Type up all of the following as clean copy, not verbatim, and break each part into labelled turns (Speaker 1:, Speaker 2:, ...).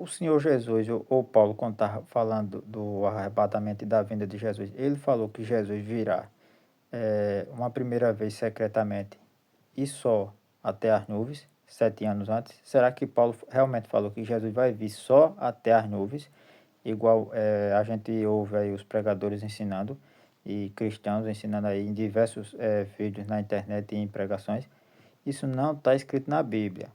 Speaker 1: o Senhor Jesus, ou Paulo, quando estava falando do arrebatamento e da vinda de Jesus, ele falou que Jesus virá uma primeira vez secretamente e só até as nuvens, 7 anos antes. Será que Paulo realmente falou que Jesus vai vir só até as nuvens, igual a gente ouve aí os pregadores ensinando e cristãos ensinando aí em diversos vídeos na internet e em pregações? Isso não está escrito na Bíblia.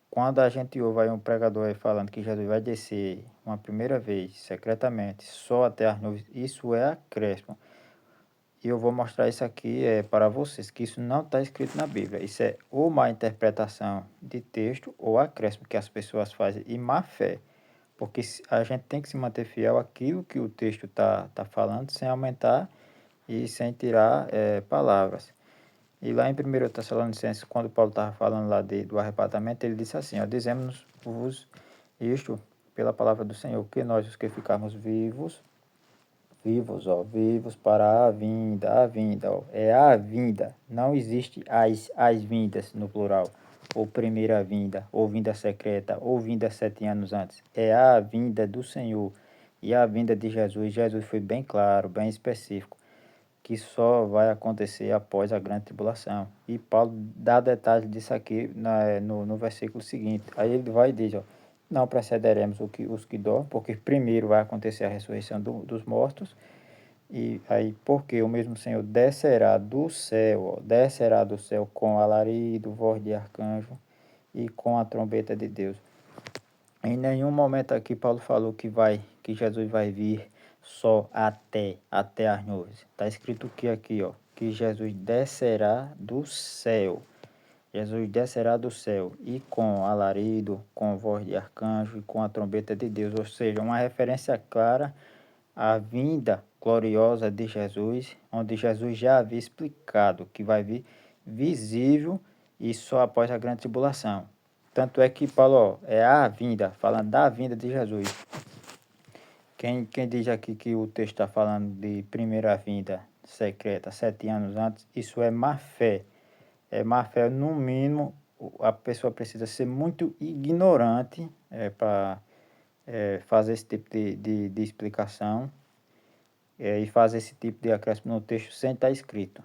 Speaker 1: Quando a gente ouve aí um pregador aí falando que Jesus vai descer uma primeira vez, secretamente, só até as nuvens, isso é acréscimo. E eu vou mostrar isso aqui para vocês, que isso não está escrito na Bíblia. Isso é ou má interpretação de texto ou acréscimo que as pessoas fazem e má fé. Porque a gente tem que se manter fiel àquilo que o texto tá falando, sem aumentar e sem tirar palavras. E lá em 1 Tessalonicenses, quando Paulo estava falando lá do arrebatamento, ele disse assim, ó, dizemos-vos isto pela palavra do Senhor, que nós os que ficarmos vivos para a vinda, ó, é a vinda, não existe as vindas no plural, ou primeira vinda, ou vinda secreta, ou vinda 7 anos antes, é a vinda do Senhor, e a vinda de Jesus. Jesus foi bem claro, bem específico, que só vai acontecer após a grande tribulação. E Paulo dá detalhes disso aqui no versículo seguinte. Aí ele vai e diz, ó, não precederemos os que dormem, porque primeiro vai acontecer a ressurreição dos mortos, e aí porque o mesmo Senhor descerá do céu, ó, descerá do céu com alarido, voz de arcanjo e com a trombeta de Deus. Em nenhum momento aqui Paulo falou que Jesus vai vir só até as nuvens. Está escrito que aqui, ó, que Jesus descerá do céu. Jesus descerá do céu e com alarido, com voz de arcanjo e com a trombeta de Deus, ou seja, uma referência clara à vinda gloriosa de Jesus, onde Jesus já havia explicado que vai vir visível e só após a grande tribulação. Tanto é que Paulo, ó, é a vinda, falando da vinda de Jesus. Quem diz aqui que o texto está falando de primeira vinda secreta, 7 anos antes, isso é má fé. É má fé, no mínimo, a pessoa precisa ser muito ignorante para fazer esse tipo de explicação e fazer esse tipo de acréscimo no texto sem estar escrito.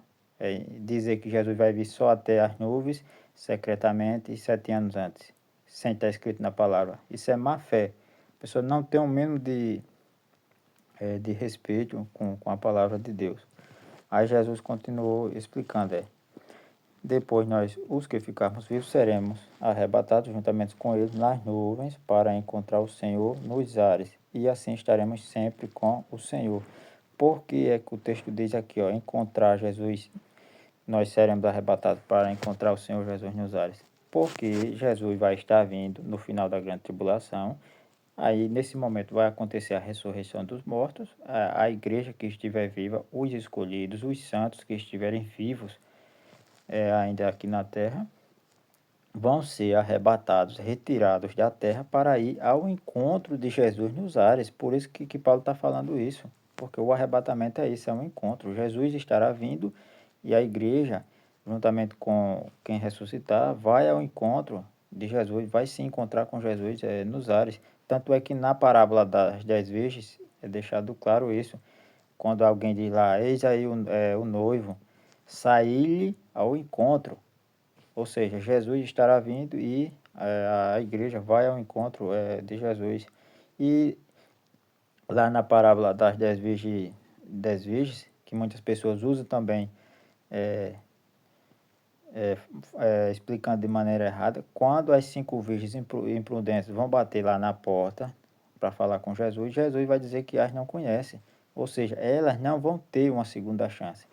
Speaker 1: Dizer que Jesus vai vir só até as nuvens, secretamente, e 7 anos antes, sem estar escrito na palavra. Isso é má fé. A pessoa não tem o mínimo de respeito com a palavra de Deus. Aí Jesus continuou explicando, depois nós, os que ficarmos vivos, seremos arrebatados juntamente com eles nas nuvens para encontrar o Senhor nos ares, e assim estaremos sempre com o Senhor. Por que é que o texto diz aqui, ó, encontrar Jesus, nós seremos arrebatados para encontrar o Senhor Jesus nos ares? Porque Jesus vai estar vindo no final da grande tribulação. Aí, nesse momento, vai acontecer a ressurreição dos mortos, a igreja que estiver viva, os escolhidos, os santos que estiverem vivos ainda aqui na terra, vão ser arrebatados, retirados da terra para ir ao encontro de Jesus nos ares. Por isso que Paulo está falando isso, porque o arrebatamento é isso, é um encontro. Jesus estará vindo e a igreja, juntamente com quem ressuscitar, vai ao encontro de Jesus, vai se encontrar com Jesus nos ares. Tanto é que na parábola das 10 virgens é deixado claro isso. Quando alguém diz lá, eis aí o noivo, sair-lhe ao encontro. Ou seja, Jesus estará vindo e a igreja vai ao encontro de Jesus. E lá na parábola das 10 virgens, que muitas pessoas usam também, explicando de maneira errada, quando as 5 virgens imprudentes vão bater lá na porta para falar com Jesus, Jesus vai dizer que as não conhece. Ou seja, elas não vão ter uma segunda chance.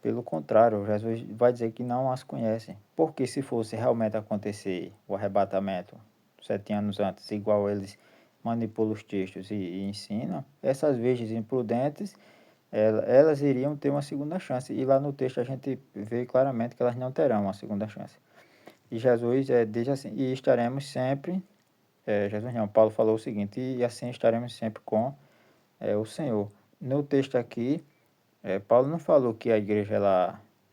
Speaker 1: Pelo contrário, Jesus vai dizer que não as conhece. Porque se fosse realmente acontecer o arrebatamento 7 anos antes, igual eles manipulam os textos e ensinam, essas virgens imprudentes, elas iriam ter uma segunda chance. E lá no texto a gente vê claramente que elas não terão uma segunda chance. E Jesus diz assim, e estaremos sempre, Jesus não, Paulo falou o seguinte, e assim estaremos sempre com o Senhor. No texto aqui, Paulo não falou que a igreja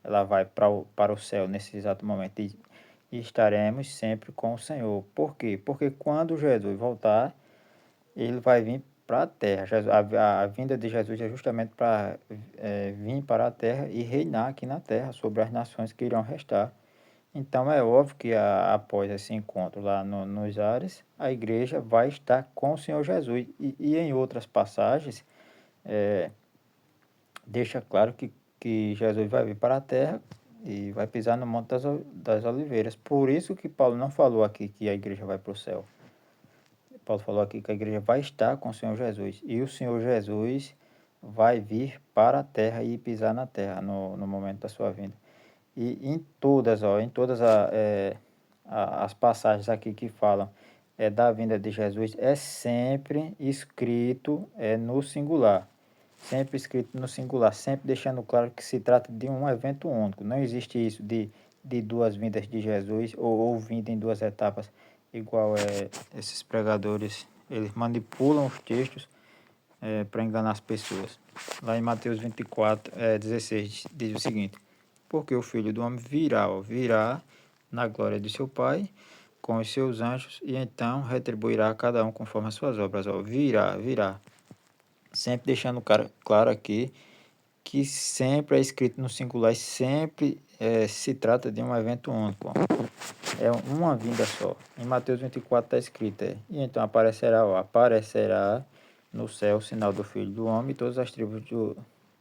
Speaker 1: ela vai para o céu nesse exato momento. e estaremos sempre com o Senhor. Por quê? Porque quando Jesus voltar, ele vai vir para a terra. A vinda de Jesus é justamente para vir para a terra e reinar aqui na terra sobre as nações que irão restar. Então é óbvio que após esse encontro lá nos ares, a igreja vai estar com o Senhor Jesus. E em outras passagens, deixa claro que Jesus vai vir para a terra e vai pisar no Monte das Oliveiras. Por isso que Paulo não falou aqui que a igreja vai para o céu. Paulo falou aqui que a igreja vai estar com o Senhor Jesus. E o Senhor Jesus vai vir para a terra e pisar na terra no momento da sua vinda. E em todas as passagens aqui que falam da vinda de Jesus, é sempre escrito no singular. Sempre escrito no singular, sempre deixando claro que se trata de um evento único. Não existe isso de duas vindas de Jesus ou vinda em duas etapas, igual esses pregadores, eles manipulam os textos para enganar as pessoas. Lá em Mateus 24, 16, diz o seguinte: porque o Filho do Homem virá na glória de seu Pai com os seus anjos e então retribuirá a cada um conforme as suas obras. Virá. Sempre deixando claro aqui que sempre é escrito no singular e sempre se trata de um evento único. É uma vinda só. Em Mateus 24 está escrito, e então aparecerá no céu o sinal do Filho do Homem, e todas as tribos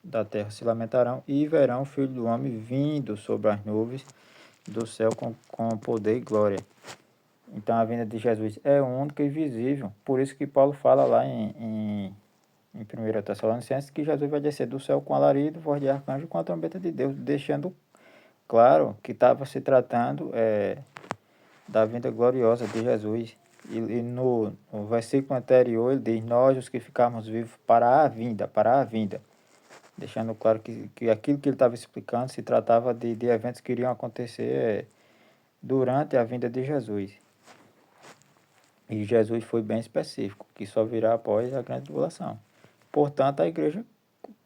Speaker 1: da terra se lamentarão, e verão o Filho do Homem vindo sobre as nuvens do céu com poder e glória. Então a vinda de Jesus é única e visível. Por isso que Paulo fala lá em 1 Tessalonicenses que Jesus vai descer do céu com alarido, voz de arcanjo, com a trombeta de Deus, deixando claro que estava se tratando da vinda gloriosa de Jesus. E no versículo anterior ele diz: nós os que ficarmos vivos para a vinda. Deixando claro que aquilo que ele estava explicando se tratava de eventos que iriam acontecer durante a vinda de Jesus. E Jesus foi bem específico, que só virá após a grande tribulação. Portanto,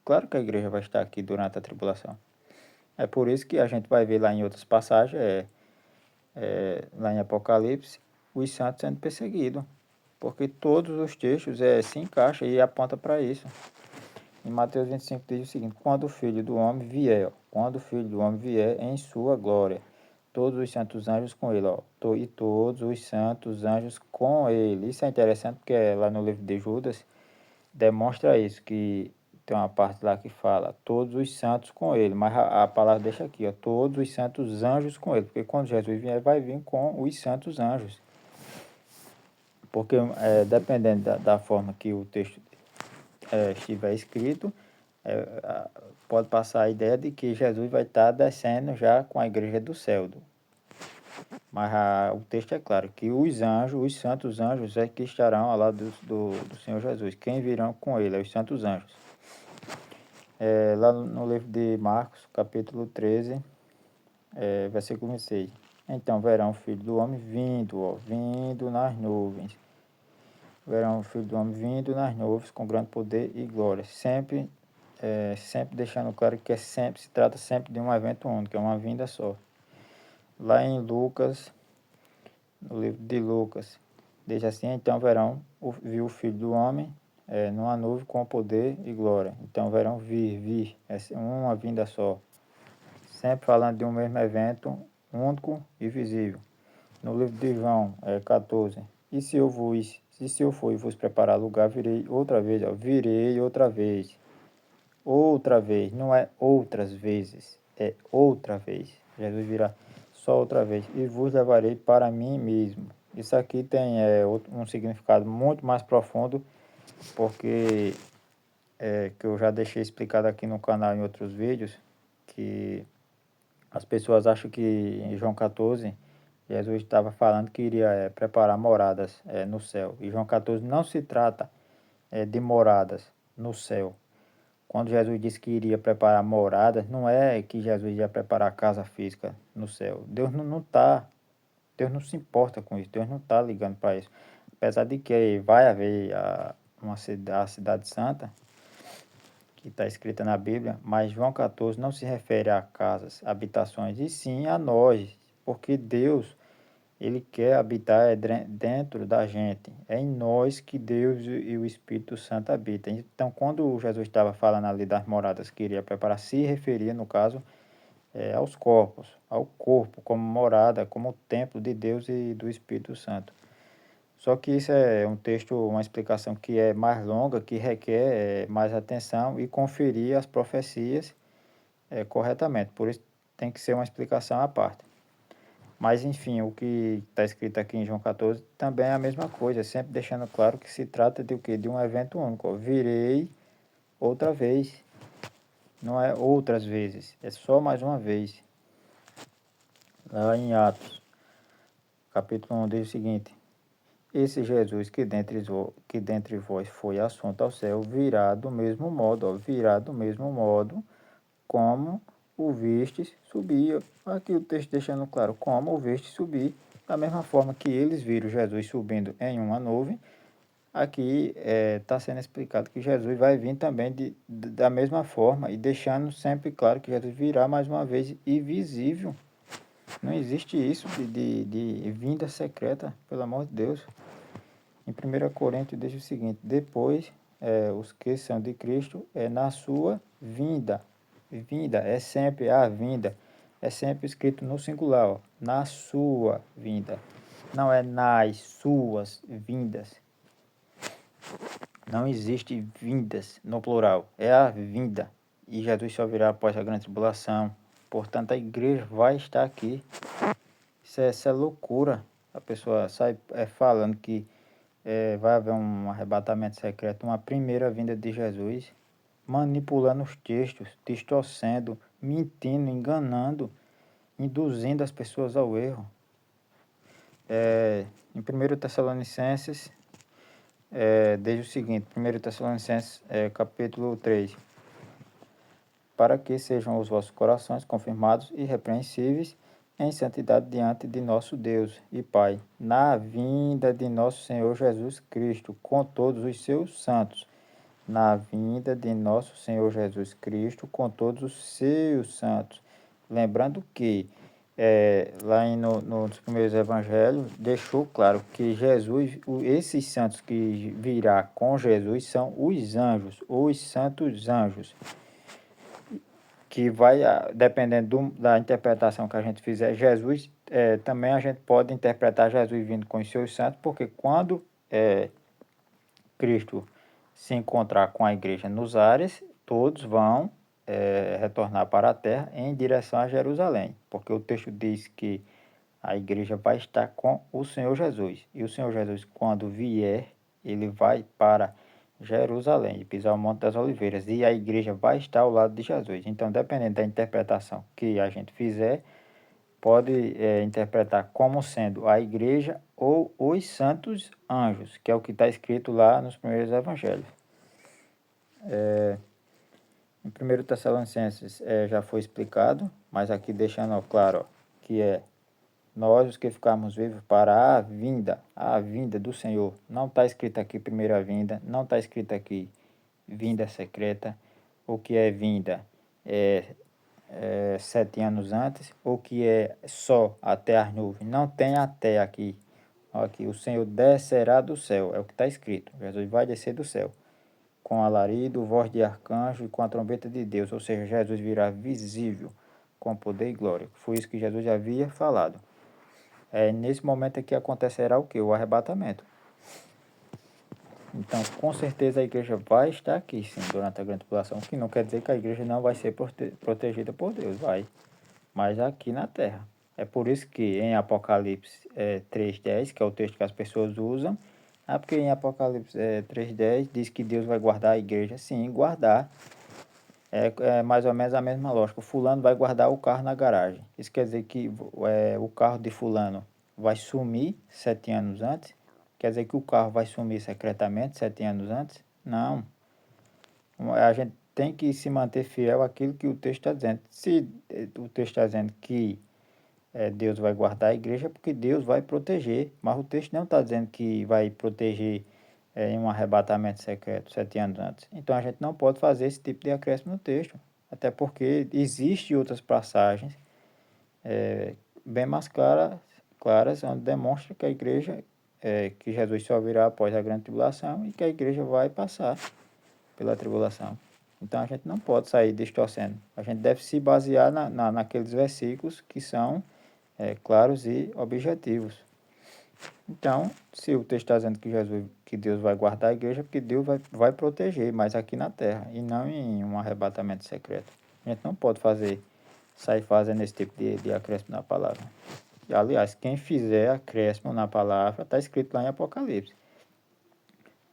Speaker 1: claro que a igreja vai estar aqui durante a tribulação. É por isso que a gente vai ver lá em outras passagens, lá em Apocalipse, os santos sendo perseguidos. Porque todos os textos se encaixam e apontam para isso. Em Mateus 25 diz o seguinte: quando o Filho do Homem vier em sua glória, todos os santos anjos com ele, e todos os santos anjos com ele. Isso é interessante porque lá no livro de Judas demonstra isso, que tem uma parte lá que fala todos os santos com ele, mas a palavra deixa aqui, todos os santos anjos com ele, porque quando Jesus vier, vai vir com os santos anjos. Porque dependendo da forma que o texto estiver escrito, pode passar a ideia de que Jesus vai estar descendo já com a igreja do céu. Mas o texto é claro que os santos anjos que estarão ao lado do Senhor Jesus. Quem virão com ele? Os santos anjos. Lá no livro de Marcos, capítulo 13, versículo 26. Então verão o Filho do Homem vindo nas nuvens. Verão o Filho do Homem vindo nas nuvens com grande poder e glória. Sempre deixando claro que se trata sempre de um evento único, é uma vinda só. Lá em Lucas, no livro de Lucas, diz assim: então viu o Filho do Homem numa nuvem com poder e glória. Então verão vir, uma vinda só. Sempre falando de um mesmo evento único e visível. No livro de João 14, e se eu for e vos preparar lugar, virei outra vez, outra vez, não é outras vezes, é outra vez. Jesus virá só outra vez, e vos levarei para mim mesmo. Isso aqui tem um significado muito mais profundo, porque que eu já deixei explicado aqui no canal em outros vídeos, que as pessoas acham que em João 14, Jesus estava falando que iria preparar moradas no céu. E João 14 não se trata de moradas no céu. Quando Jesus disse que iria preparar moradas, não é que Jesus ia preparar casa física no céu. Deus não se importa com isso, Deus não está ligando para isso. Apesar de que vai haver a cidade santa, que está escrita na Bíblia, mas João 14 não se refere a casas, habitações, e sim a nós, porque Deus Ele quer habitar dentro da gente. É em nós que Deus e o Espírito Santo habitam. Então, quando Jesus estava falando ali das moradas que iria preparar, se referia, no caso, aos corpos, ao corpo como morada, como templo de Deus e do Espírito Santo. Só que isso é um texto, uma explicação que é mais longa, que requer mais atenção e conferir as profecias corretamente. Por isso tem que ser uma explicação à parte. Mas enfim, o que está escrito aqui em João 14 também é a mesma coisa, sempre deixando claro que se trata de o quê? De um evento único. Ó. Virei outra vez, não é outras vezes, é só mais uma vez. Lá em Atos, capítulo 1 diz o seguinte: esse Jesus que dentre vós foi assunto ao céu, virá do mesmo modo, ó, virá do mesmo modo como o vistes subir. Aqui o texto deixando claro, como o vistes subir, da mesma forma que eles viram Jesus subindo em uma nuvem, aqui está sendo explicado que Jesus vai vir também da mesma forma e deixando sempre claro que Jesus virá mais uma vez e visível. Não existe isso de vinda secreta, pelo amor de Deus. Em 1 Coríntios diz o seguinte: depois, os que são de Cristo, na sua vinda. Vinda é sempre a vinda. É sempre escrito no singular, ó, na sua vinda. Não é nas suas vindas. Não existe vindas no plural. É a vinda. E Jesus só virá após a grande tribulação. Portanto, a igreja vai estar aqui. Isso é loucura. A pessoa sai falando que vai haver um arrebatamento secreto, uma primeira vinda de Jesus, manipulando os textos, distorcendo, mentindo, enganando, induzindo as pessoas ao erro. Em 1 Tessalonicenses, diz o seguinte, 1 Tessalonicenses, capítulo 3, para que sejam os vossos corações confirmados e irrepreensíveis em santidade diante de nosso Deus e Pai, na vinda de nosso Senhor Jesus Cristo, com todos os seus santos. Na vinda de nosso Senhor Jesus Cristo, com todos os seus santos. Lembrando que, lá nos primeiros evangelhos, deixou claro que Jesus, esses santos que virá com Jesus, são os anjos, os santos anjos, que vai, dependendo da interpretação que a gente fizer, Jesus, também a gente pode interpretar Jesus vindo com os seus santos, porque quando Cristo se encontrar com a igreja nos ares, todos vão retornar para a terra em direção a Jerusalém, porque o texto diz que a igreja vai estar com o Senhor Jesus, e o Senhor Jesus, quando vier, ele vai para Jerusalém, e pisar o Monte das Oliveiras, e a igreja vai estar ao lado de Jesus. Então, dependendo da interpretação que a gente fizer, pode interpretar como sendo a igreja ou os santos anjos, que é o que está escrito lá nos primeiros evangelhos. Em 1 Tessalonicenses já foi explicado, mas aqui deixando claro, ó, que nós os que ficarmos vivos para a vinda do Senhor. Não está escrito aqui primeira vinda, não está escrito aqui vinda secreta. O que é vinda é 7 anos antes, ou que é só até as nuvens. Não tem até aqui. Aqui, o Senhor descerá do céu, é o que está escrito. Jesus vai descer do céu, com alarido, voz de arcanjo e com a trombeta de Deus. Ou seja, Jesus virá visível, com poder e glória. Foi isso que Jesus já havia falado. Nesse momento aqui acontecerá o que? O arrebatamento. Então, com certeza a igreja vai estar aqui, sim, durante a grande tribulação, o que não quer dizer que a igreja não vai ser protegida por Deus, vai. Mas aqui na terra. É por isso que em Apocalipse 3:10, que é o texto que as pessoas usam, porque em Apocalipse 3:10 diz que Deus vai guardar a igreja. Sim, guardar. É mais ou menos a mesma lógica. O fulano vai guardar o carro na garagem. Isso quer dizer que o carro de fulano vai sumir 7 anos antes? Quer dizer que o carro vai sumir secretamente 7 anos antes? Não. A gente tem que se manter fiel àquilo que o texto está dizendo. Se o texto está dizendo que Deus vai guardar a igreja, é porque Deus vai proteger. Mas o texto não está dizendo que vai proteger em um arrebatamento secreto 7 anos antes. Então a gente não pode fazer esse tipo de acréscimo no texto. Até porque existem outras passagens bem mais claras claras, onde demonstra que a igreja, que Jesus só virá após a grande tribulação e que a igreja vai passar pela tribulação. Então a gente não pode sair distorcendo. A gente deve se basear naqueles versículos que são claros e objetivos. Então, se o texto está dizendo que Deus vai guardar a igreja, porque Deus vai proteger, mas aqui na terra, e não em um arrebatamento secreto. A gente não pode sair fazendo esse tipo de acréscimo na palavra. E, aliás, quem fizer acréscimo na palavra, está escrito lá em Apocalipse.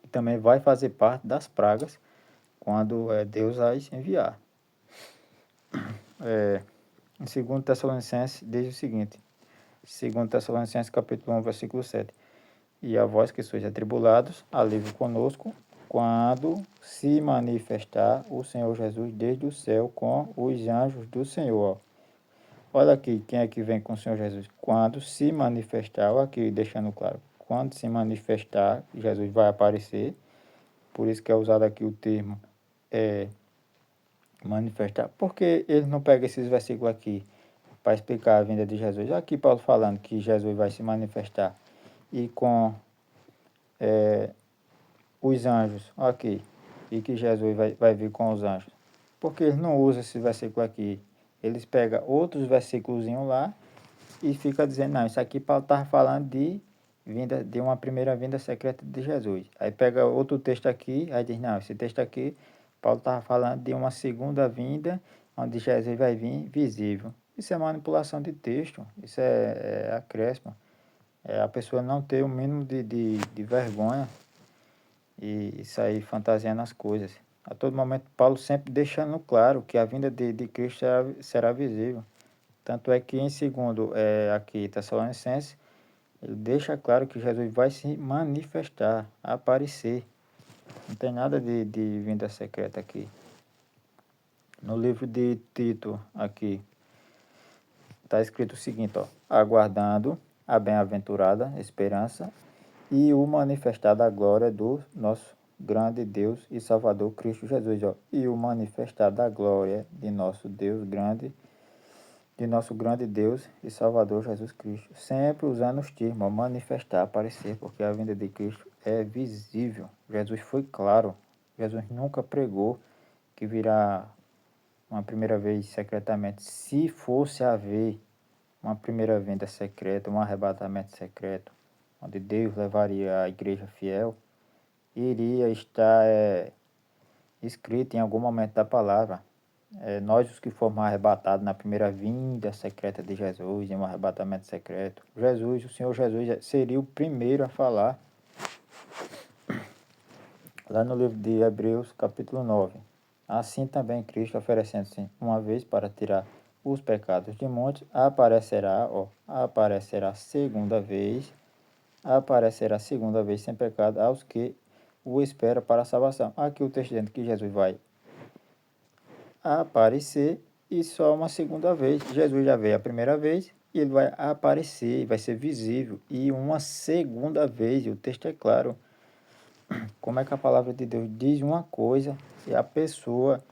Speaker 1: E também vai fazer parte das pragas quando Deus as enviar. Em 2 Tessalonicenses diz o seguinte, 2 Tessalonicenses capítulo 1, versículo 7. E a vós que sois atribulados, alívio conosco, quando se manifestar o Senhor Jesus desde o céu com os anjos do Senhor. Olha aqui, quem é que vem com o Senhor Jesus? Quando se manifestar, olha aqui deixando claro, quando se manifestar, Jesus vai aparecer, por isso que é usado aqui o termo manifestar. Por que ele não pega esses versículos aqui para explicar a vinda de Jesus? Aqui Paulo falando que Jesus vai se manifestar e com os anjos, aqui, e que Jesus vai vir com os anjos. Porque eles não usam esse versículo aqui. Eles pegam outros versículos lá e fica dizendo, não, isso aqui Paulo estava falando de uma primeira vinda secreta de Jesus. Aí pega outro texto aqui, aí diz, não, esse texto aqui, Paulo estava falando de uma segunda vinda, onde Jesus vai vir visível. Isso é manipulação de texto, isso é acréscimo. É a pessoa não ter o mínimo de vergonha e sair fantasiando as coisas. A todo momento, Paulo sempre deixando claro que a vinda de Cristo será visível. Tanto é que em segundo, aqui, Tessalonicenses, ele deixa claro que Jesus vai se manifestar, aparecer. Não tem nada de vinda secreta aqui. No livro de Tito, aqui, está escrito o seguinte, ó, aguardando a bem-aventurada esperança e o manifestar da glória do nosso grande Deus e Salvador Cristo Jesus, ó, e o manifestar da glória de nosso grande Deus e Salvador Jesus Cristo, sempre usando os termos manifestar, aparecer, porque a vinda de Cristo é visível. Jesus foi claro, Jesus nunca pregou que virá uma primeira vez secretamente. Se fosse haver uma primeira vinda secreta, um arrebatamento secreto, onde Deus levaria a igreja fiel, iria estar escrito em algum momento da palavra. Nós os que fomos arrebatados na primeira vinda secreta de Jesus, em um arrebatamento secreto. Jesus, o Senhor Jesus seria o primeiro a falar. Lá no livro de Hebreus, capítulo 9. Assim também Cristo, oferecendo-se uma vez para tirar os pecados de muitos, aparecerá segunda vez sem pecado aos que o esperam para a salvação. Aqui o texto dizendo que Jesus vai aparecer e só uma segunda vez. Jesus já veio a primeira vez e ele vai aparecer, vai ser visível. E uma segunda vez, e o texto é claro, como é que a palavra de Deus diz uma coisa e a pessoa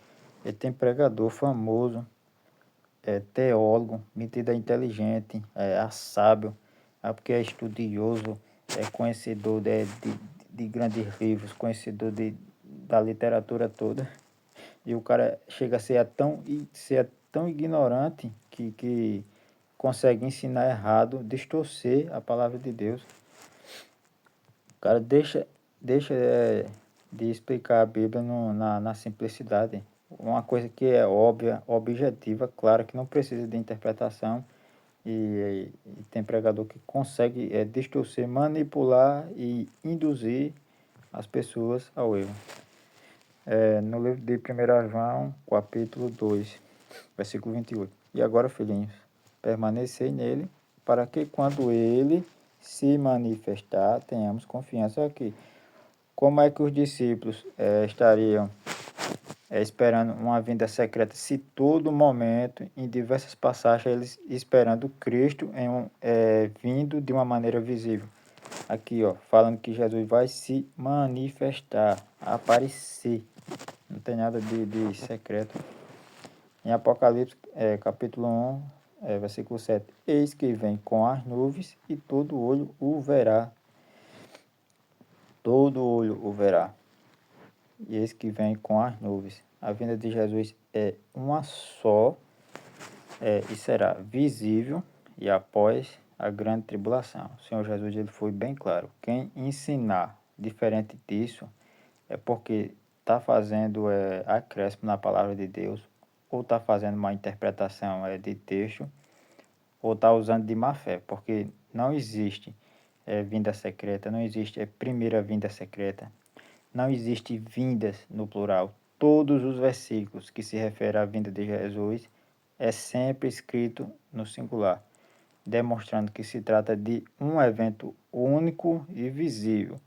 Speaker 1: tem pregador famoso, teólogo, metido a inteligente, sábio, porque é estudioso, é conhecedor de grandes livros, conhecedor da literatura toda. E o cara chega a ser tão ignorante que consegue ensinar errado, distorcer a palavra de Deus. O cara deixa de explicar a Bíblia na simplicidade. Uma coisa que é óbvia, objetiva, clara, que não precisa de interpretação. E tem pregador que consegue distorcer, manipular e induzir as pessoas ao erro. No livro de 1 João, capítulo 2, versículo 28. E agora, filhinhos, permanecei nele, para que quando ele se manifestar, tenhamos confiança aqui. Como é que os discípulos estariam esperando uma vinda secreta, se todo momento, em diversas passagens, eles esperando Cristo vindo de uma maneira visível? Aqui, ó, falando que Jesus vai se manifestar, aparecer. Não tem nada de secreto. Em Apocalipse, capítulo 1, versículo 7. Eis que vem com as nuvens e todo olho o verá. Todo olho o verá. E eis que vem com as nuvens. A vinda de Jesus é uma só, e será visível e após a grande tribulação. O Senhor Jesus ele foi bem claro. Quem ensinar diferente disso é porque está fazendo acréscimo na palavra de Deus, ou está fazendo uma interpretação de texto, ou está usando de má fé, porque não existe vinda secreta, não existe primeira vinda secreta, não existe vindas no plural. Todos os versículos que se referem à vinda de Jesus é sempre escrito no singular, demonstrando que se trata de um evento único e visível,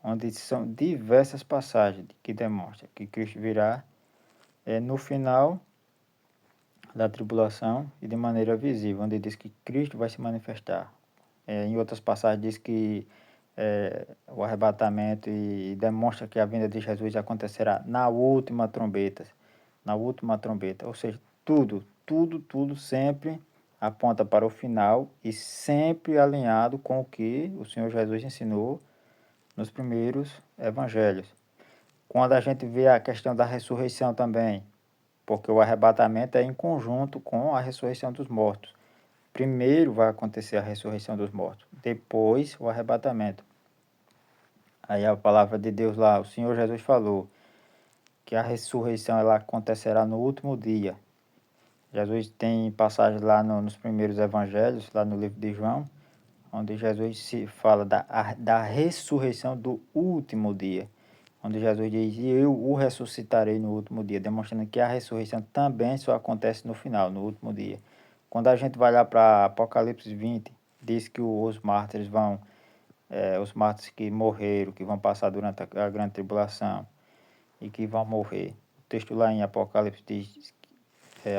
Speaker 1: onde são diversas passagens que demonstram que Cristo virá no final da tribulação e de maneira visível, onde diz que Cristo vai se manifestar. Em outras passagens diz que o arrebatamento e demonstra que a vinda de Jesus acontecerá na última trombeta, ou seja, tudo sempre aponta para o final e sempre alinhado com o que o Senhor Jesus ensinou nos primeiros evangelhos. Quando a gente vê a questão da ressurreição também, porque o arrebatamento é em conjunto com a ressurreição dos mortos. Primeiro vai acontecer a ressurreição dos mortos, depois o arrebatamento. Aí a palavra de Deus lá, o Senhor Jesus falou que a ressurreição ela acontecerá no último dia. Jesus tem passagens lá nos primeiros evangelhos, lá no livro de João, onde Jesus se fala da ressurreição do último dia. Onde Jesus diz, eu o ressuscitarei no último dia, demonstrando que a ressurreição também só acontece no final, no último dia. Quando a gente vai lá para Apocalipse 20, diz que os mártires os mártires que morreram, que vão passar durante a grande tribulação e que vão morrer. O texto lá em Apocalipse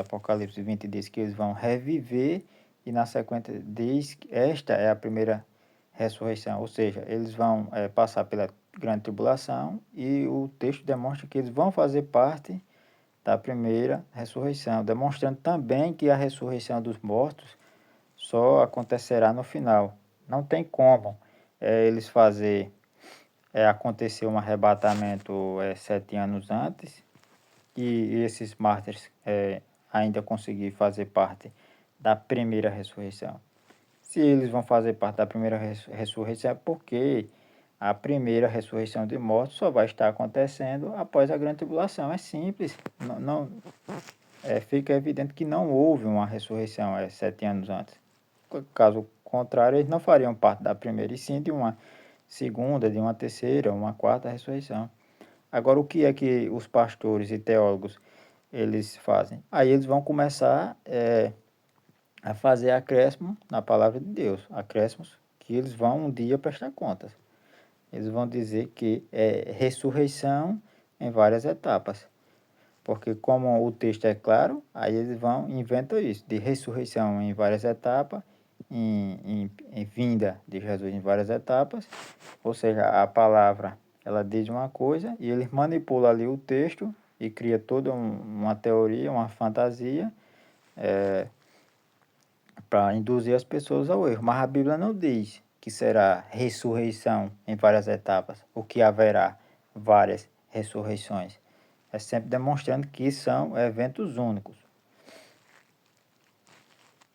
Speaker 1: Apocalipse 20 diz que eles vão reviver e na sequência diz que esta é a primeira ressurreição, ou seja, eles vão passar pela grande tribulação e o texto demonstra que eles vão fazer parte da primeira ressurreição, demonstrando também que a ressurreição dos mortos só acontecerá no final. Não tem como eles fazer acontecer um arrebatamento 7 anos antes e esses mártires ainda conseguir fazer parte da primeira ressurreição. Se eles vão fazer parte da primeira ressurreição é porque a primeira ressurreição de mortos só vai estar acontecendo após a grande tribulação. É simples. Fica evidente que não houve uma ressurreição 7 anos antes. Caso contrário, eles não fariam parte da primeira, e sim de uma segunda, de uma terceira, uma quarta ressurreição. Agora, o que é que os pastores e teólogos eles fazem? Aí eles vão começar a fazer acréscimo na palavra de Deus, acréscimos que eles vão um dia prestar contas. Eles vão dizer que é ressurreição em várias etapas. Porque como o texto é claro, aí eles inventam isso, de ressurreição em várias etapas, em vinda de Jesus em várias etapas, ou seja, a palavra ela diz uma coisa e eles manipulam ali o texto e cria toda uma teoria, uma fantasia, para induzir as pessoas ao erro. Mas a Bíblia não diz que será ressurreição em várias etapas, o que haverá várias ressurreições. É sempre demonstrando que são eventos únicos.